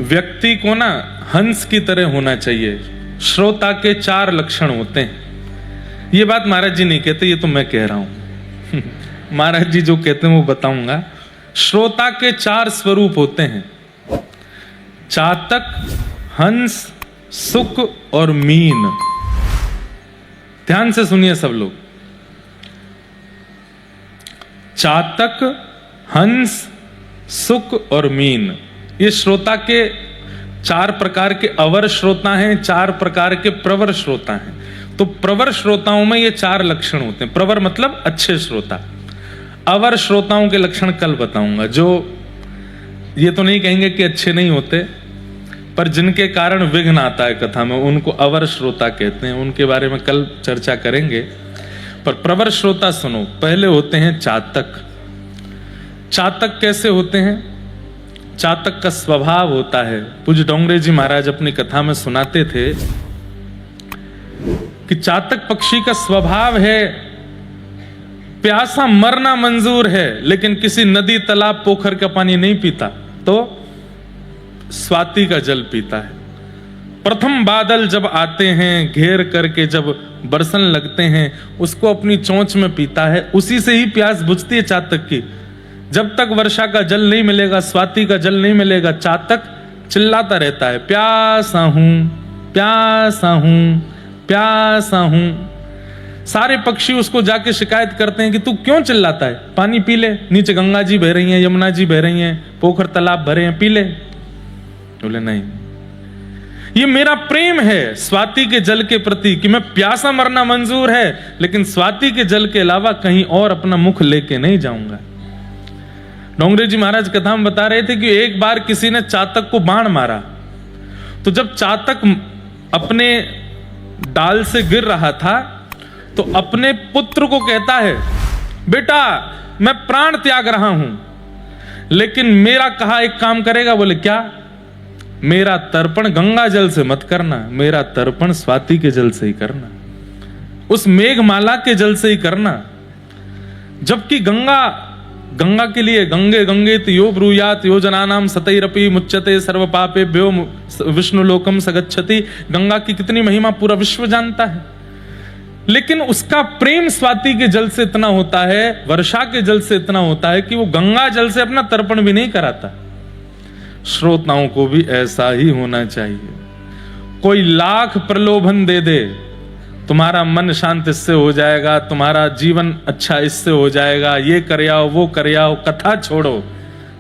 व्यक्ति को ना हंस की तरह होना चाहिए। श्रोता के 4 लक्षण होते हैं। ये बात महाराज जी नहीं कहते, ये तो मैं कह रहा हूं। महाराज जी जो कहते हैं वो बताऊंगा। श्रोता के 4 स्वरूप होते हैं, चातक, हंस, सुक और मीन। ध्यान से सुनिए सब लोग। चातक, हंस, सुक और मीन, ये श्रोता के 4 प्रकार के अवर श्रोता हैं, 4 प्रकार के प्रवर श्रोता हैं। तो प्रवर श्रोताओं में ये 4 लक्षण होते हैं। प्रवर मतलब अच्छे श्रोता। अवर श्रोताओं के लक्षण कल बताऊंगा, जो ये तो नहीं कहेंगे कि अच्छे नहीं होते, पर जिनके कारण विघ्न आता है कथा में, उनको अवर श्रोता कहते हैं। उनके बारे में कल चर्चा करेंगे। पर प्रवर श्रोता सुनो। पहले होते हैं चातक। चातक कैसे होते हैं? चातक का स्वभाव होता है, पूज्य डोंगरे जी महाराज अपनी कथा में सुनाते थे कि चातक पक्षी का स्वभाव है, प्यासा मरना मंजूर है, लेकिन किसी नदी, तालाब, पोखर का पानी नहीं पीता, तो स्वाति का जल पीता है। प्रथम बादल जब आते हैं, घेर करके जब बरसन लगते हैं, उसको अपनी चोंच में पीता है। उसी से ही प्यास बुझती है चातक की। जब तक वर्षा का जल नहीं मिलेगा, स्वाति का जल नहीं मिलेगा, चातक चिल्लाता रहता है, प्यासा हूं, प्यासा हूं, प्यासा हूं। सारे पक्षी उसको जाके शिकायत करते हैं कि तू क्यों चिल्लाता है, पानी पी ले, नीचे गंगा जी बह रही हैं, यमुना जी बह रही हैं, पोखर तालाब भरे हैं, पी ले। बोले नहीं, ये मेरा प्रेम है स्वाति के जल के प्रति कि मैं प्यासा मरना मंजूर है, लेकिन स्वाति के जल के अलावा कहीं और अपना मुख लेके नहीं जाऊंगा। डोंगरे जी महाराज कथा में बता रहे थे कि एक बार किसी ने चातक को बाण मारा, तो जब चातक अपने डाल से गिर रहा था, तो अपने पुत्र को कहता है, बेटा मैं प्राण त्याग रहा हूं, लेकिन मेरा कहा एक काम करेगा। बोले क्या? मेरा तर्पण गंगा जल से मत करना, मेरा तर्पण स्वाति के जल से ही करना, उस मेघमाला के जल से ही करना। जबकि गंगा के लिए गंगे गंगेत यो ब्रूयात योजनानाम सतैरपि मुच्यते सर्व पापेभ्यो विष्णु लोकम सगच्छति। गंगा की कितनी महिमा पूरा विश्व जानता है, लेकिन उसका प्रेम स्वाति के जल से इतना होता है, वर्षा के जल से इतना होता है कि वो गंगा जल से अपना तर्पण भी नहीं कराता। श्रोताओं को भी ऐसा ही होना चाहिए। कोई लाख प्रलोभन दे दे, तुम्हारा मन शांत इससे हो जाएगा, तुम्हारा जीवन अच्छा इससे हो जाएगा, ये कर आओ, वो कर आओ, कथा छोड़ो,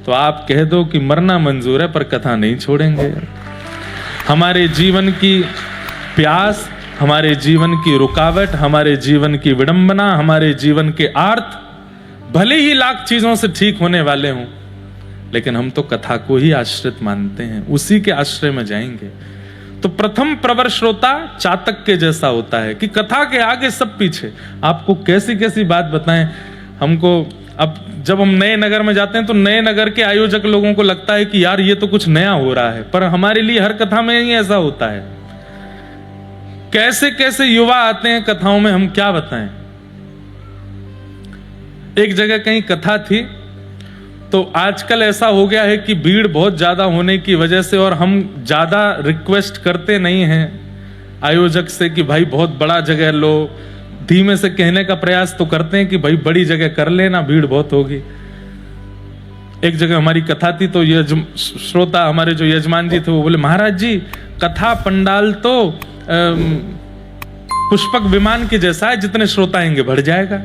तो आप कह दो कि मरना मंजूर है, पर कथा नहीं छोड़ेंगे। हमारे जीवन की प्यास, हमारे जीवन की रुकावट, हमारे जीवन की विडंबना, हमारे जीवन के आर्त भले ही लाख चीजों से ठीक होने वाले हों, लेकिन हम तो कथा को ही आश्रित मानते हैं, उसी के आश्रय में जाएंगे। तो प्रथम प्रवर श्रोता चातक के जैसा होता है कि कथा के आगे सब पीछे। आपको कैसी कैसी बात बताएं हमको। अब जब हम नए नगर में जाते हैं तो नए नगर के आयोजक लोगों को लगता है कि यार ये तो कुछ नया हो रहा है, पर हमारे लिए हर कथा में ही ऐसा होता है। कैसे कैसे युवा आते हैं कथाओं में, हम क्या बताएं। एक जगह कहीं कथा थी, तो आजकल ऐसा हो गया है कि भीड़ बहुत ज्यादा होने की वजह से, और हम ज्यादा रिक्वेस्ट करते नहीं हैं आयोजक से कि भाई बहुत बड़ा जगह लो, धीमे से कहने का प्रयास तो करते हैं कि भाई बड़ी जगह कर लेना, भीड़ बहुत होगी। एक जगह हमारी कथा थी, तो ये श्रोता हमारे जो यजमान जी थे वो बोले, महाराज जी कथा पंडाल तो पुष्पक विमान के जैसा है, जितने श्रोता आएंगे बढ़ जाएगा।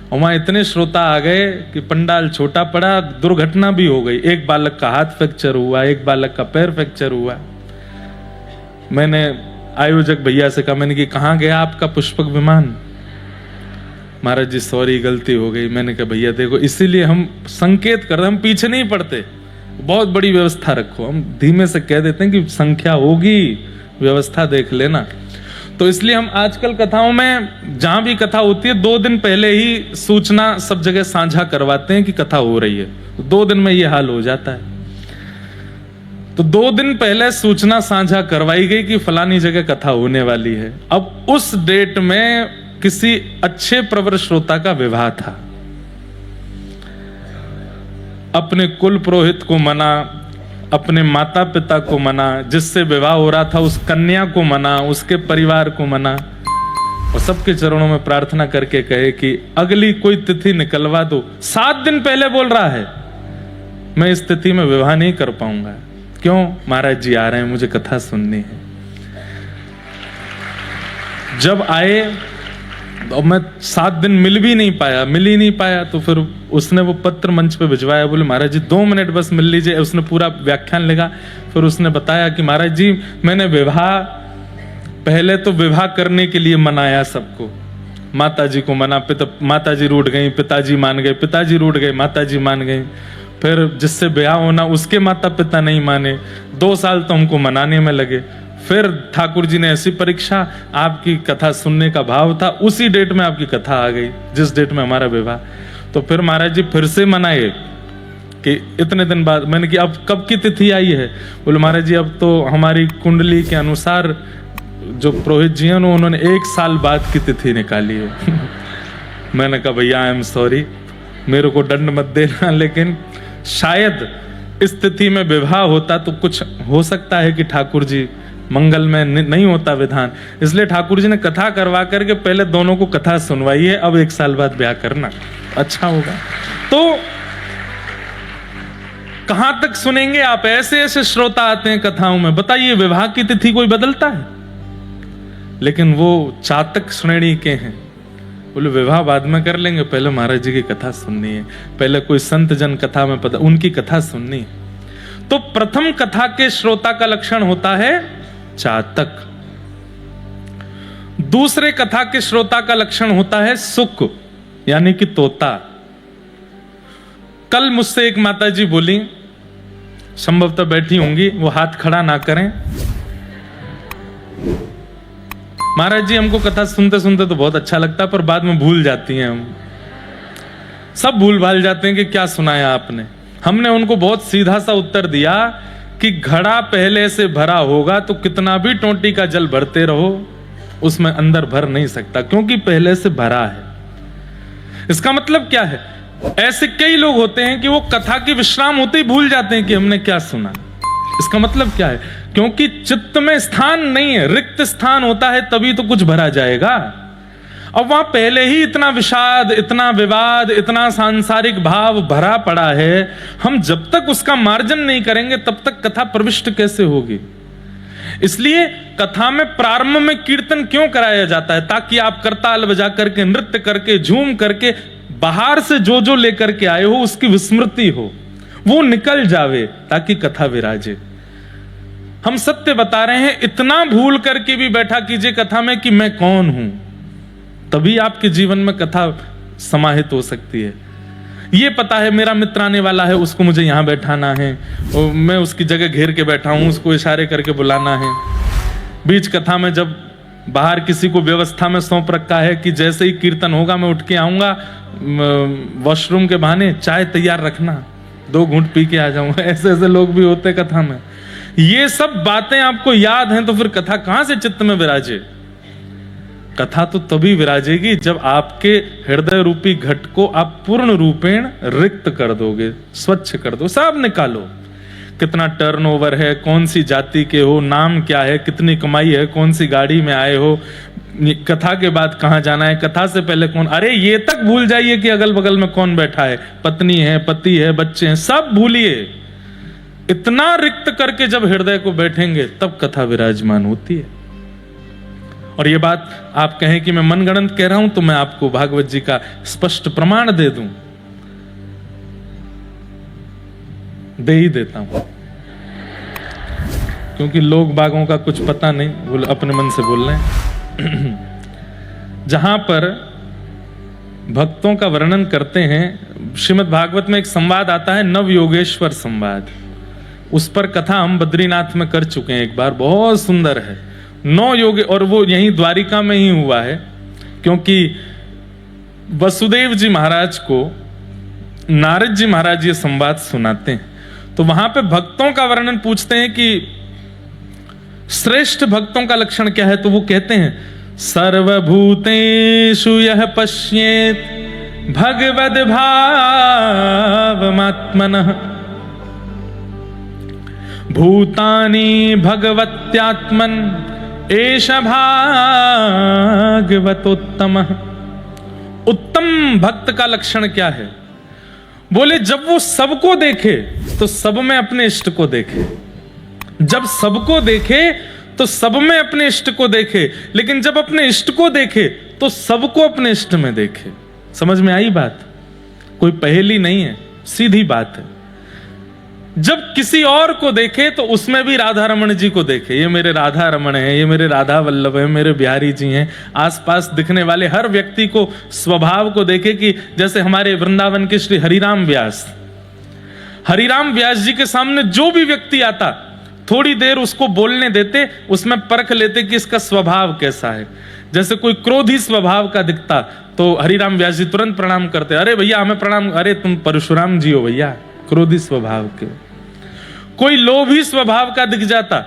और वहां इतने श्रोता आ गए कि पंडाल छोटा पड़ा, दुर्घटना भी हो गई। एक बालक का हाथ फ्रैक्चर हुआ, एक बालक का पैर फ्रैक्चर हुआ। मैंने आयोजक भैया से कहा, मैंने कि कहाँ गया आपका पुष्पक विमान? महाराज जी सॉरी गलती हो गई। मैंने कहा भैया देखो, इसीलिए हम संकेत कर रहे, हम पीछे नहीं पड़ते, बहुत बड़ी व्यवस्था रखो। हम धीमे से कह देते हैं कि संख्या होगी, व्यवस्था देख लेना। तो इसलिए हम आजकल कथाओं में जहां भी कथा होती है 2 दिन पहले ही सूचना सब जगह साझा करवाते हैं कि कथा हो रही है। 2 दिन में ये हाल हो जाता है। तो 2 दिन पहले सूचना साझा करवाई गई कि फलानी जगह कथा होने वाली है। अब उस डेट में किसी अच्छे प्रवर श्रोता का विवाह था। अपने कुल पुरोहित को मना, अपने माता पिता को मना, जिससे विवाह हो रहा था उस कन्या को मना, उसके परिवार को मना, और सबके चरणों में प्रार्थना करके कहे कि अगली कोई तिथि निकलवा दो। 7 दिन पहले बोल रहा है मैं इस तिथि में विवाह नहीं कर पाऊंगा। क्यों? महाराज जी आ रहे हैं, मुझे कथा सुननी है। जब आए और मैं 7 दिन मिल ही नहीं पाया, तो फिर उसने वो पत्र मंच पे भिजवाया। बोले महाराज जी 2 मिनट बस मिल लीजिए। उसने पूरा व्याख्यान लिखा। फिर उसने बताया कि महाराज जी मैंने पहले तो विवाह करने के लिए मनाया सबको, माताजी को मना, माताजी रूठ गई, पिताजी मान गए, पिताजी रूठ गए, माताजी मान गई। फिर जिससे ब्याह होना उसके माता पिता नहीं माने। 2 साल तो हमको मनाने में लगे। फिर ठाकुर जी ने ऐसी परीक्षा, आपकी कथा सुनने का भाव था, उसी डेट में आपकी कथा आ गई जिस डेट में हमारा विवाह। तो फिर महाराज जी फिर से मनाए कि इतने दिन बाद। मैंने कि अब कब की तिथि आई है? बोले महाराज जी अब तो हमारी कुंडली के अनुसार जो पुरोहित जी हैं उन्होंने 1 साल बाद की तिथि निकाली है। मैंने कहा भैया आई एम सॉरी, मेरे को दंड मत देना, लेकिन शायद इस तिथि में विवाह होता तो कुछ हो सकता है कि ठाकुर जी मंगल में नहीं होता विधान, इसलिए ठाकुर जी ने कथा करवा करके पहले दोनों को कथा सुनवाई है। अब 1 साल बाद ब्याह करना अच्छा होगा। तो कहां तक सुनेंगे आप? ऐसे ऐसे श्रोता आते हैं कथाओं में। बताइए विवाह की तिथि कोई बदलता है? लेकिन वो चातक श्रेणी के हैं। बोले विवाह बाद में कर लेंगे, पहले महाराज जी की कथा सुननी है, पहले कोई संत जन कथा में पता उनकी कथा सुननी है। तो प्रथम कथा के श्रोता का लक्षण होता है चातक। दूसरे कथा के श्रोता का लक्षण होता है सुक, यानी कि तोता। कल मुझसे एक माता जी बोली, संभवतः बैठी होंगी, वो हाथ खड़ा ना करें। महाराज जी हमको कथा सुनते सुनते तो बहुत अच्छा लगता है, पर बाद में भूल जाती हैं, हम सब भूल भाल जाते हैं कि क्या सुनाया आपने। हमने उनको बहुत सीधा सा उत्तर दिया कि घड़ा पहले से भरा होगा तो कितना भी टोंटी का जल भरते रहो उसमें अंदर भर नहीं सकता, क्योंकि पहले से भरा है। इसका मतलब क्या है? ऐसे कई लोग होते हैं कि वो कथा की विश्राम होते ही भूल जाते हैं कि हमने क्या सुना। इसका मतलब क्या है? क्योंकि चित्त में स्थान नहीं है, रिक्त स्थान होता है तभी तो कुछ भरा जाएगा। अब वहां पहले ही इतना विषाद, इतना विवाद, इतना सांसारिक भाव भरा पड़ा है, हम जब तक उसका मार्जन नहीं करेंगे तब तक कथा प्रविष्ट कैसे होगी? इसलिए कथा में प्रारंभ में कीर्तन क्यों कराया जाता है? ताकि आप करताल बजा करके, नृत्य करके, झूम करके, बाहर से जो जो लेकर के आए हो उसकी विस्मृति हो, वो निकल जावे, ताकि कथा विराजे। हम सत्य बता रहे हैं, इतना भूल करके भी बैठा कीजिए कथा में कि मैं कौन हूं, तभी आपके जीवन में कथा समाहित हो सकती है। ये पता है मेरा मित्र आने वाला है, उसको मुझे यहां बैठाना है, और मैं उसकी जगह घेर के बैठा हूं, उसको इशारे करके बुलाना है। बीच कथा में जब बाहर किसी को व्यवस्था में सौंप रखा है कि जैसे ही कीर्तन होगा मैं उठ के आऊंगा, वॉशरूम के बहाने चाय तैयार रखना, 2 घूंट पी के आ जाऊंगा। ऐसे ऐसे लोग भी होते कथा में। ये सब बातें आपको याद हैं तो फिर कथा कहां से चित्त में विराजे? कथा तो तभी विराजेगी जब आपके हृदय रूपी घट को आप पूर्ण रूपेण रिक्त कर दोगे, स्वच्छ कर दो, सब निकालो। कितना टर्नओवर है, कौन सी जाति के हो, नाम क्या है, कितनी कमाई है, कौन सी गाड़ी में आए हो, कथा के बाद कहां जाना है, कथा से पहले कौन, अरे ये तक भूल जाइए कि अगल बगल में कौन बैठा है, पत्नी है, पति है, बच्चे हैं, सब भूलिए। इतना रिक्त करके जब हृदय को बैठेंगे तब कथा विराजमान होती है। और ये बात आप कहें कि मैं मनगढ़ंत कह रहा हूं तो मैं आपको भागवत जी का स्पष्ट प्रमाण दे दूं, दे ही देता हूं, क्योंकि लोग बागों का कुछ पता नहीं, वो अपने मन से बोल रहे हैं। जहां पर भक्तों का वर्णन करते हैं, श्रीमद् भागवत में एक संवाद आता है, नव योगेश्वर संवाद। उस पर कथा हम बद्रीनाथ में कर चुके हैं एक बार, बहुत सुंदर है। 9 योग, और वो यहीं द्वारिका में ही हुआ है, क्योंकि वसुदेव जी महाराज को नारद जी महाराज ये संवाद सुनाते हैं। तो वहां पे भक्तों का वर्णन पूछते हैं कि श्रेष्ठ भक्तों का लक्षण क्या है, तो वो कहते हैं सर्वभूतेषु यः पश्येत् भगवद् भावमात्मनः भूतानि भगवत्यात्मन एष भागवतोत्तमः। उत्तम भक्त का लक्षण क्या है? बोले जब वो सबको देखे तो सब में अपने इष्ट को देखे, जब सबको देखे तो सब में अपने इष्ट को देखे, लेकिन जब अपने इष्ट को देखे तो सबको अपने इष्ट में देखे। समझ में आई बात? कोई पहेली नहीं है, सीधी बात है। जब किसी और को देखे तो उसमें भी राधा रमण जी को देखे, ये मेरे राधा रमण है, ये मेरे राधा वल्लभ है, मेरे बिहारी जी हैं। आसपास दिखने वाले हर व्यक्ति को, स्वभाव को देखे कि जैसे हमारे वृंदावन के श्री हरिराम व्यास जी के सामने जो भी व्यक्ति आता थोड़ी देर उसको बोलने देते, उसमें परख लेते कि इसका स्वभाव कैसा है। जैसे कोई क्रोधी स्वभाव का दिखता तो हरिराम व्यास जी तुरंत प्रणाम करते, अरे भैया हमें प्रणाम, अरे तुम परशुराम जी हो भैया, क्रोधी स्वभाव के। कोई लोभी स्वभाव का दिख जाता,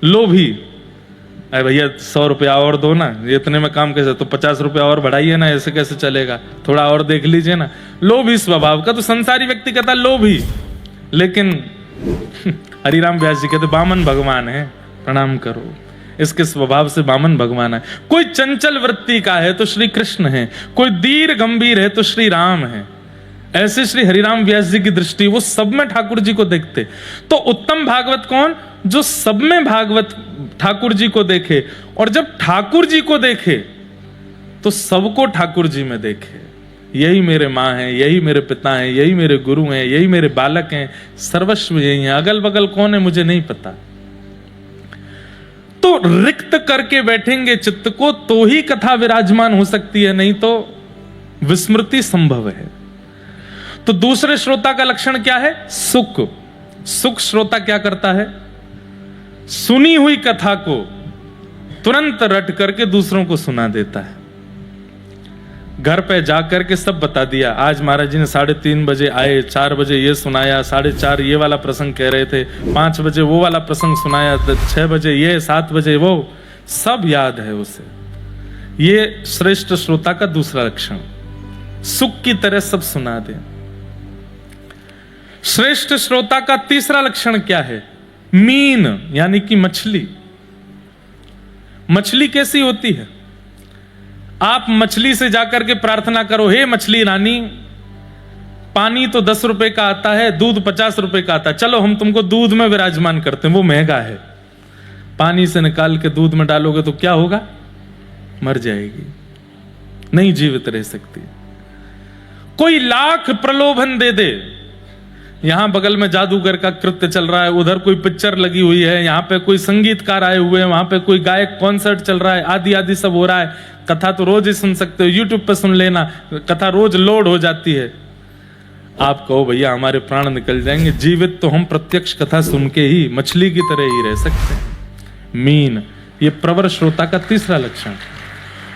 लोभी, अरे भैया 100 रुपया और दो ना, ये इतने में काम कैसे, तो 50 रुपया और बढ़ाइए ना, ऐसे कैसे चलेगा, थोड़ा और देख लीजिए ना। लोभी स्वभाव का तो संसारी व्यक्ति कहता लोभी, लेकिन हरिराम व्यास जी कहते बामन भगवान है, प्रणाम करो, इसके स्वभाव से बामन भगवान है। कोई चंचल वृत्ति का है तो श्री कृष्ण है, कोई धीर गंभीर है तो श्री राम है। ऐसे श्री हरिराम व्यास जी की दृष्टि, वो सब में ठाकुर जी को देखते। तो उत्तम भागवत कौन? जो सब में भागवत ठाकुर जी को देखे, और जब ठाकुर जी को देखे तो सबको ठाकुर जी में देखे। यही मेरे माँ हैं, यही मेरे पिता हैं, यही मेरे गुरु हैं, यही मेरे बालक हैं, सर्वस्व यही है, अगल बगल कौन है मुझे नहीं पता। तो रिक्त करके बैठेंगे चित्त को तो ही कथा विराजमान हो सकती है, नहीं तो विस्मृति संभव है। तो दूसरे श्रोता का लक्षण क्या है? सुख। सुख श्रोता क्या करता है? सुनी हुई कथा को तुरंत रट करके दूसरों को सुना देता है। घर पे जाकर के सब बता दिया, आज महाराज जी ने 3:30 बजे आए, 4 बजे ये सुनाया, 4:30 ये वाला प्रसंग कह रहे थे, 5 बजे वो वाला प्रसंग सुनाया, 6 बजे ये, 7 बजे वो, सब याद है उसे। ये श्रेष्ठ श्रोता का दूसरा लक्षण, सुख की तरह सब सुना दे। श्रेष्ठ श्रोता का तीसरा लक्षण क्या है? मीन, यानी कि मछली। मछली कैसी होती है? आप मछली से जाकर के प्रार्थना करो, हे मछली रानी, पानी तो 10 रुपए का आता है, दूध 50 रुपए का आता है, चलो हम तुमको दूध में विराजमान करते हैं, वो महंगा है। पानी से निकाल के दूध में डालोगे तो क्या होगा? मर जाएगी, नहीं जीवित रह सकती। कोई लाख प्रलोभन दे दे, यहां बगल में जादूगर का कृत्य चल रहा है, उधर कोई पिक्चर लगी हुई है, यहां पे कोई संगीतकार आए हुए हैं, वहां पे कोई गायक कॉन्सर्ट चल रहा है, आदि आदि सब हो रहा है। कथा तो रोज ही सुन सकते हो, यूट्यूब पे सुन लेना, कथा रोज लोड हो जाती है। आप कहो भैया हमारे प्राण निकल जाएंगे, जीवित तो हम प्रत्यक्ष कथा सुन के ही मछली की तरह ही रह सकते हैं। मीन, ये प्रवर श्रोता का तीसरा लक्षण।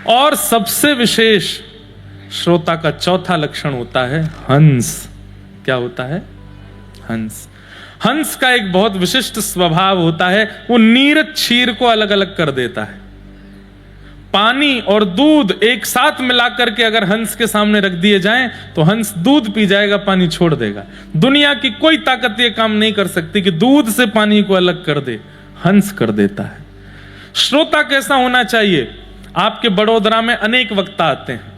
और सबसे विशेष श्रोता का चौथा लक्षण होता है हंस। क्या होता है? हंस। हंस का एक बहुत विशिष्ट स्वभाव होता है, वो नीर क्षीर को अलग अलग कर देता है। पानी और दूध एक साथ मिलाकर के अगर हंस के सामने रख दिए जाएं तो हंस दूध पी जाएगा, पानी छोड़ देगा। दुनिया की कोई ताकत ये काम नहीं कर सकती कि दूध से पानी को अलग कर दे, हंस कर देता है। श्रोता कैसा होना चाहिए? आपके बड़ोदरा में अनेक वक्ता आते हैं,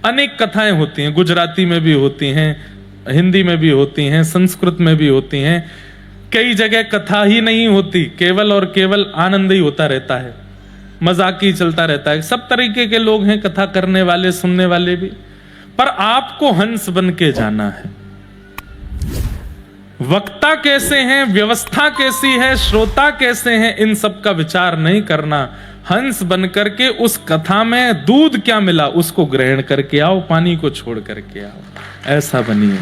अनेक कथाएं होती हैं, गुजराती में भी होती हैं, हिंदी में भी होती हैं, संस्कृत में भी होती हैं। कई जगह कथा ही नहीं होती, केवल और केवल आनंद ही होता रहता है, मजाक ही चलता रहता है। सब तरीके के लोग हैं, कथा करने वाले, सुनने वाले भी। पर आपको हंस बन के जाना है। वक्ता कैसे हैं, व्यवस्था कैसी है, श्रोता कैसे हैं, इन सब का विचार नहीं करना। हंस बन करके उस कथा में दूध क्या मिला उसको ग्रहण करके आओ, पानी को छोड़ करके आओ, ऐसा बनिए।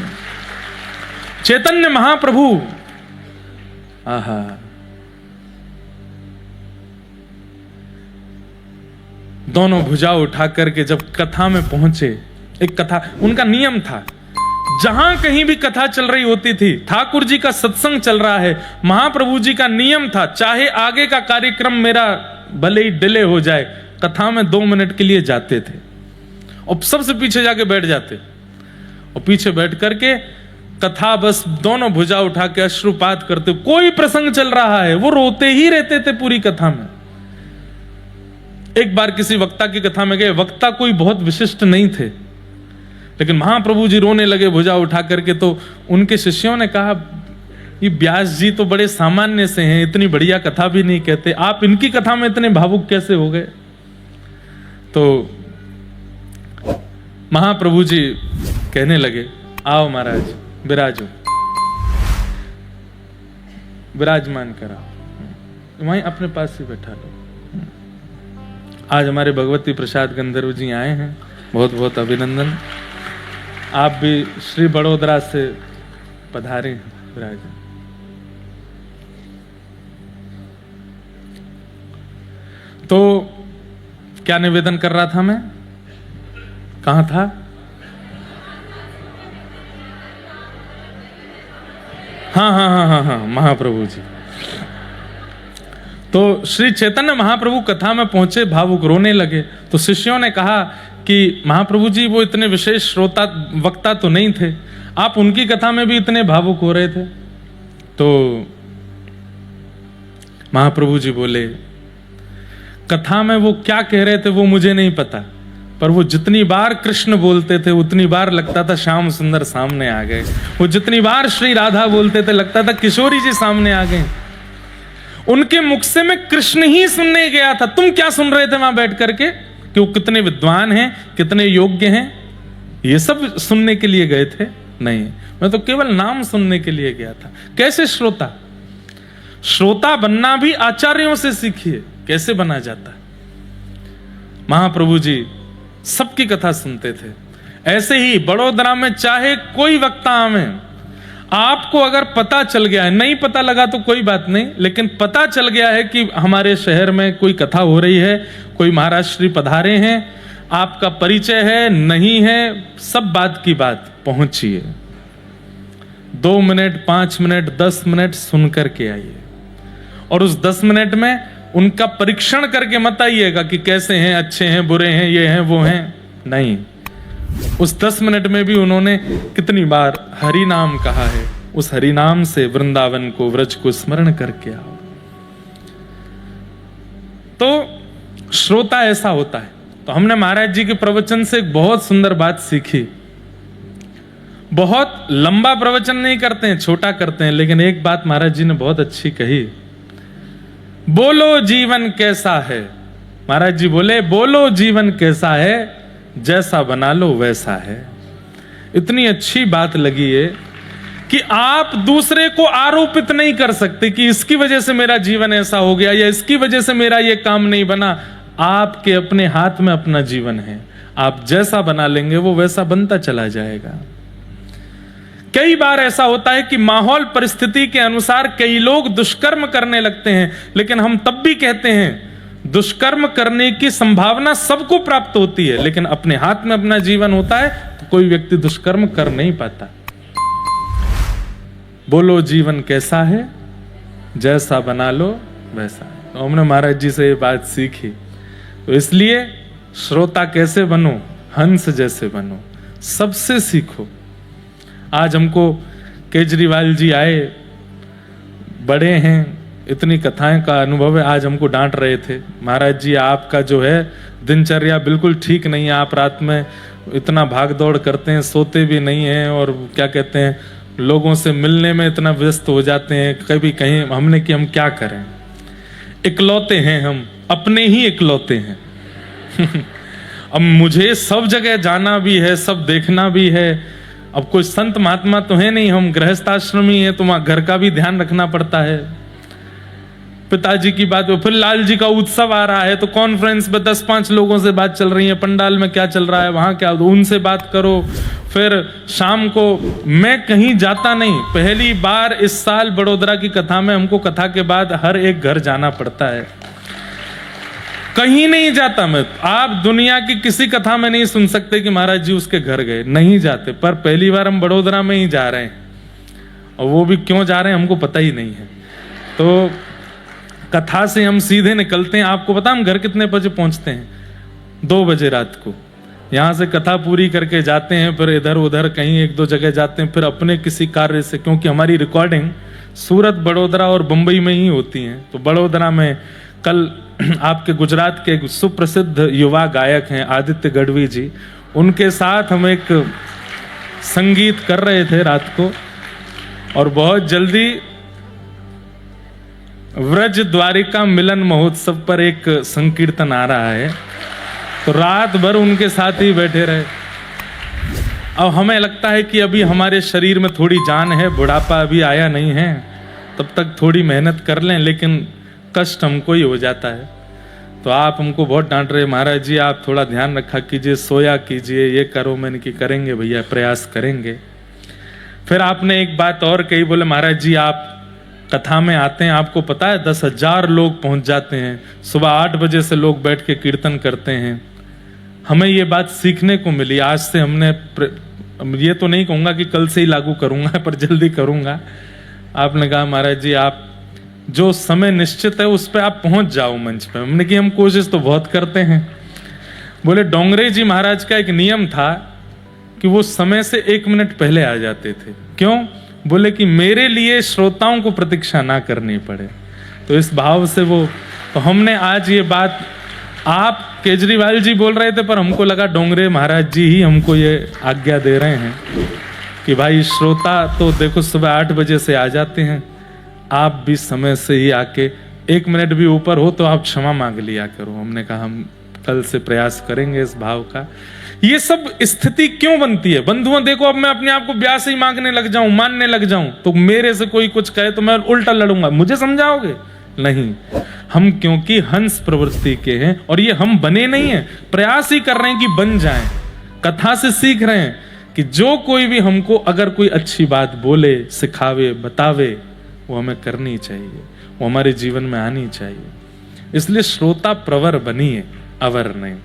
चैतन्य महाप्रभु, आहा, दोनों भुजा उठा करके जब कथा में पहुंचे, एक कथा उनका नियम था, जहां कहीं भी कथा चल रही होती थी, ठाकुर जी का सत्संग चल रहा है, महाप्रभु जी का नियम था, चाहे आगे का कार्यक्रम मेरा भले ही डिले हो जाए, कथा में 2 मिनट के लिए जाते थे और सबसे पीछे जाके बैठ जाते और पीछे बैठ करके कथा बस दोनों भुजा उठा के अश्रुपात करते, कोई प्रसंग चल रहा है वो रोते ही रहते थे पूरी कथा में। एक बार किसी वक्ता की कथा में गए, वक्ता कोई बहुत विशिष्ट नहीं थे, लेकिन महाप्रभु जी रोने लगे भुजा उठा करके। तो उनके शिष्यों ने कहा, ये व्यास जी तो बड़े सामान्य से हैं, इतनी बढ़िया कथा भी नहीं कहते, आप इनकी कथा में इतने भावुक कैसे हो गए? तो महाप्रभु जी कहने लगे, आओ महाराज विराजो, विराजमान कराओ, वहीं अपने पास ही बैठा लो। आज हमारे भगवती प्रसाद गंधर्व जी आए हैं, बहुत बहुत अभिनंदन। आप भी श्री बड़ोदरा से पधारे हैं विराज। तो क्या निवेदन कर रहा था मैं, कहां था? हाँ, महाप्रभु जी। तो श्री चैतन्य महाप्रभु कथा में पहुंचे, भावुक रोने लगे। तो शिष्यों ने कहा कि महाप्रभु जी वो इतने विशेष श्रोता वक्ता तो नहीं थे, आप उनकी कथा में भी इतने भावुक हो रहे थे। तो महाप्रभु जी बोले, कथा में वो क्या कह रहे थे वो मुझे नहीं पता, पर वो जितनी बार कृष्ण बोलते थे उतनी बार लगता था श्याम सुंदर सामने आ गए। वो जितनी बार श्री राधा बोलते थे लगता था किशोरी जी सामने आ गए। उनके मुख से मैं कृष्ण ही सुनने गया था। तुम क्या सुन रहे थे वहां बैठ करके कि वो कितने विद्वान हैं, कितने योग्य हैं, ये सब सुनने के लिए गए थे? नहीं, मैं तो केवल नाम सुनने के लिए गया था। कैसे श्रोता? श्रोता बनना भी आचार्यों से सीखिए, कैसे बना जाता है। महाप्रभु जी सबकी कथा सुनते थे। ऐसे ही बड़ोदरा में चाहे कोई वक्ता आवे, आपको अगर पता चल गया है, नहीं पता लगा तो कोई बात नहीं, लेकिन पता चल गया है कि हमारे शहर में कोई कथा हो रही है, कोई महाराज श्री पधारे हैं, आपका परिचय है नहीं है, सब बात की बात पहुंचिए। 2 मिनट 5 मिनट 10 मिनट सुन करके आइए, और उस 10 मिनट में उनका परीक्षण करके मत आइएगा कि कैसे हैं, अच्छे हैं, बुरे हैं, ये हैं वो हैं। नहीं, उस 10 मिनट में भी उन्होंने कितनी बार हरि नाम कहा है, उस हरि नाम से वृंदावन को, व्रज को स्मरण करके आओ। तो श्रोता ऐसा होता है। तो हमने महाराज जी के प्रवचन से एक बहुत सुंदर बात सीखी। बहुत लंबा प्रवचन नहीं करते हैं, छोटा करते हैं, लेकिन एक बात महाराज जी ने बहुत अच्छी कही, बोलो जीवन कैसा है। महाराज जी बोले, बोलो जीवन कैसा है, जैसा बना लो वैसा है। इतनी अच्छी बात लगी है कि आप दूसरे को आरोपित नहीं कर सकते कि इसकी वजह से मेरा जीवन ऐसा हो गया या इसकी वजह से मेरा ये काम नहीं बना। आपके अपने हाथ में अपना जीवन है, आप जैसा बना लेंगे वो वैसा बनता चला जाएगा। कई बार ऐसा होता है कि माहौल परिस्थिति के अनुसार कई लोग दुष्कर्म करने लगते हैं, लेकिन हम तब भी कहते हैं दुष्कर्म करने की संभावना सबको प्राप्त होती है, लेकिन अपने हाथ में अपना जीवन होता है तो कोई व्यक्ति दुष्कर्म कर नहीं पाता। बोलो जीवन कैसा है, जैसा बना लो वैसा। तो हमने महाराज जी से ये बात सीखी। तो इसलिए श्रोता कैसे बनो, हंस जैसे बनो, सबसे सीखो। आज हमको केजरीवाल जी आए, बड़े हैं, इतनी कथाएं का अनुभव है, आज हमको डांट रहे थे, महाराज जी आपका जो है दिनचर्या बिल्कुल ठीक नहीं है, आप रात में इतना भाग दौड़ करते हैं, सोते भी नहीं हैं, और क्या कहते हैं लोगों से मिलने में इतना व्यस्त हो जाते हैं, कभी कहीं। हमने कि हम क्या करें, इकलौते हैं हम, अपने ही इकलौते हैं। अब मुझे सब जगह जाना भी है, सब देखना भी है। अब कोई संत महात्मा तो है नहीं, हम गृहस्थाश्रमी है, तो वहां घर का भी ध्यान रखना पड़ता है। पिताजी की बात हो, फिर लाल जी का उत्सव आ रहा है तो कॉन्फ्रेंस में 10-5 लोगों से बात चल रही है, पंडाल में क्या चल रहा है, वहां क्या, उनसे बात करो। फिर शाम को मैं कहीं जाता नहीं, पहली बार इस साल बड़ोदरा की कथा में हमको कथा के बाद हर एक घर जाना पड़ता है, कहीं नहीं जाता मैं। आप दुनिया की किसी कथा में नहीं सुन सकते कि महाराज जी उसके घर गए, नहीं जाते। पर पहली बार हम बड़ोदरा में ही जा रहे हैं, और वो भी क्यों जा रहे हैं हमको पता ही नहीं है। तो कथा से हम सीधे निकलते हैं। आपको पता हम घर कितने बजे पहुंचते हैं? 2 बजे रात को। यहाँ से कथा पूरी करके जाते हैं, फिर इधर उधर कहीं एक दो जगह जाते हैं, फिर अपने किसी कार्य से, क्योंकि हमारी रिकॉर्डिंग सूरत, बड़ौदा और बंबई में ही होती हैं। तो बड़ौदा में कल आपके गुजरात के एक सुप्रसिद्ध युवा गायक हैं आदित्य गढ़वी जी, उनके साथ हम एक संगीत कर रहे थे रात को, और बहुत जल्दी व्रज द्वारिका मिलन महोत्सव पर एक संकीर्तन आ रहा है, तो रात भर उनके साथ ही बैठे रहे। अब हमें लगता है कि अभी हमारे शरीर में थोड़ी जान है, बुढ़ापा अभी आया नहीं है, तब तक थोड़ी मेहनत कर लें, लेकिन कष्ट हमको ही हो जाता है। तो आप हमको बहुत डांट रहे, महाराज जी आप थोड़ा ध्यान रखा कीजिए, सोया कीजिए, ये करो। मैंने कि करेंगे भैया, प्रयास करेंगे। फिर आपने एक बात और कही, बोले महाराज जी आप कथा में आते हैं, आपको पता है 10,000 लोग पहुंच जाते हैं, सुबह 8 बजे से लोग बैठ के कीर्तन करते हैं। हमें ये बात सीखने को मिली, आज से हमने ये तो नहीं कहूंगा कि कल से ही लागू करूंगा, पर जल्दी करूंगा। आपने कहा महाराज जी आप जो समय निश्चित है उस पर आप पहुंच जाओ मंच पे। हमने कि हम कोशिश तो बहुत करते हैं। बोले डोंगरे जी महाराज का एक नियम था कि वो समय से 1 मिनट पहले आ जाते थे। क्यों? बोले कि मेरे लिए श्रोताओं को प्रतीक्षा ना करनी पड़े। तो इस भाव से वो, तो हमने आज ये बात, आप केजरीवाल जी बोल रहे थे, पर हमको लगा डोंगरे महाराज जी ही हमको ये आज्ञा दे रहे हैं कि भाई श्रोता तो देखो सुबह 8 बजे से आ जाते हैं, आप भी समय से ही आके 1 मिनट भी ऊपर हो तो आप क्षमा मांग लिया करो। हमने कहा हम कल से प्रयास करेंगे इस भाव का। ये सब स्थिति क्यों बनती है बंधुओं? देखो अब मैं अपने आप को ब्याह ही मांगने लग जाऊं, मानने लग जाऊं, तो मेरे से कोई कुछ कहे तो मैं उल्टा लड़ूंगा, मुझे समझाओगे? नहीं, हम क्योंकि हंस प्रवृत्ति के हैं, और ये हम बने नहीं हैं, प्रयास ही कर रहे हैं कि बन जाएं। कथा से सीख रहे हैं कि जो कोई भी हमको अगर कोई अच्छी बात बोले, सिखावे, बतावे, वो हमें करनी चाहिए, वो हमारे जीवन में आनी चाहिए। इसलिए श्रोता प्रवर बनिए, अवर नहीं।